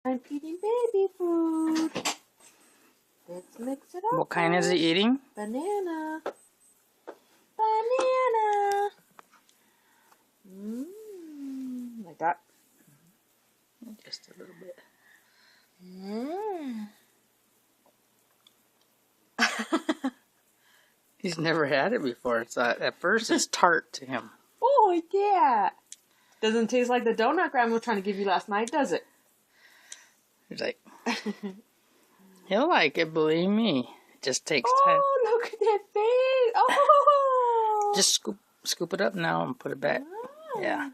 I'm eating baby food. Let's mix it up. What kind is he eating? Banana. Banana. Like that. Just a little bit. He's never had it before, so at first it's tart to him. Oh, yeah. Doesn't taste like the donut Grandma was trying to give you last night, does it? He's like, he'll like it, believe me. It just takes time. Oh, look at that face. Oh. Just scoop it up now and put it back. Yeah.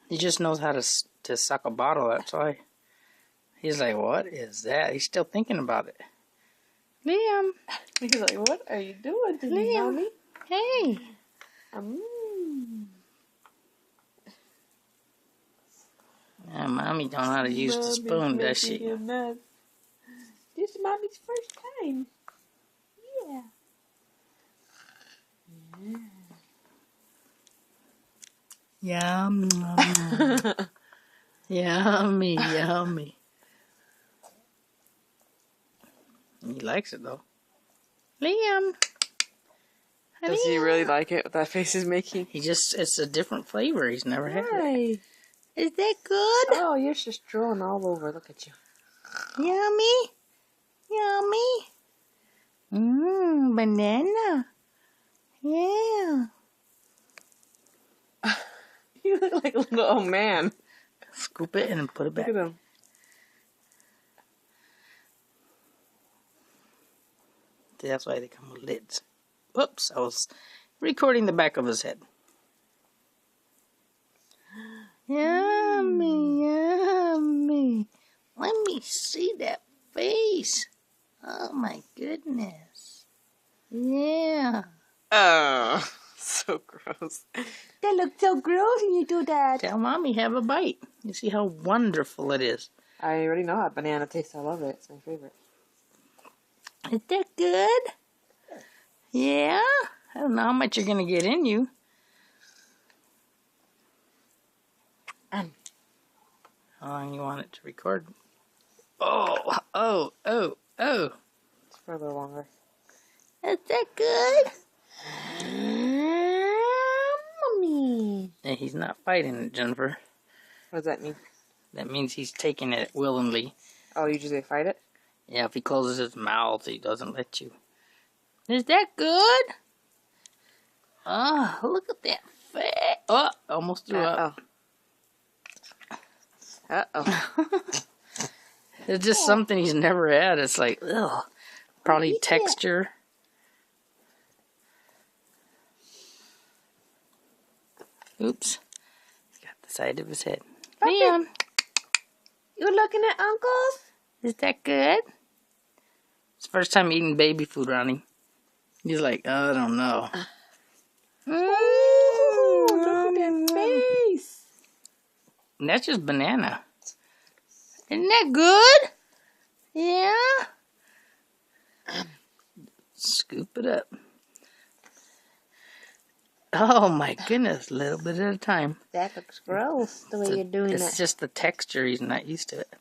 He just knows how to suck a bottle, that's why. He's like, what is that? He's still thinking about it. Liam. He's like, what are you doing to me, Liam. Mommy? Hey. Mommy don't know how to use the spoon, does she? This is Mommy's first time. Yeah. Yum. Yummy, yummy. He likes it though. Liam. Does he really like it? What that face is making? It's a different flavor. He's never had it. Hi. Is that good? Oh, you're just drooling all over. Look at you. Yummy. Yummy. Banana. Yeah. You look like a little old man. Scoop it and put it back. Look at him. That's why they come with lids. Whoops, I was recording the back of his head. Yummy, yummy. Let me see that face. Oh my goodness. Yeah. Oh, so gross. That looks so gross when you do that. Tell Mommy, have a bite. You see how wonderful it is. I already know how banana tastes. I love it. It's my favorite. Is that good? Yeah? I don't know how much you're going to get in you. How long you want it to record? Oh. It's for a little longer. Is that good? Mommy. Yeah, he's not fighting it, Jennifer. What does that mean? That means he's taking it willingly. Oh, you just say fight it? Yeah, if he closes his mouth, he doesn't let you. Is that good? Oh, look at that face. Oh, almost threw up. It's just something he's never had. It's like, ugh. Probably texture. Oops. He got the side of his head. Liam. You looking at Uncle's? Is that good? It's the first time eating baby food around him. He's like, oh, I don't know. Ooh, look at that face. And that's just banana. Isn't that good? Yeah? Scoop it up. Oh my goodness, a little bit at a time. That looks gross, the way you're doing it. It's just the texture, he's not used to it.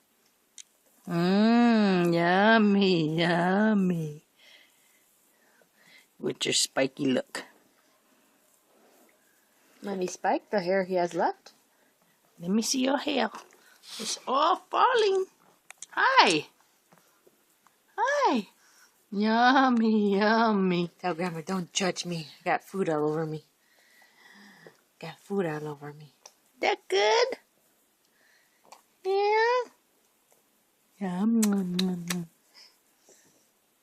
Yummy, yummy. With your spiky look. Mommy spiked the hair he has left. Let me see your hair. It's all falling. Hi. Hi. Yummy, yummy. Tell Grandma, don't judge me. I got food all over me. Got food all over me. That good? Yeah. Yum.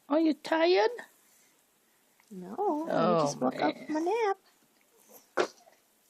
Are you tired? No, Oh, I just woke up from a nap.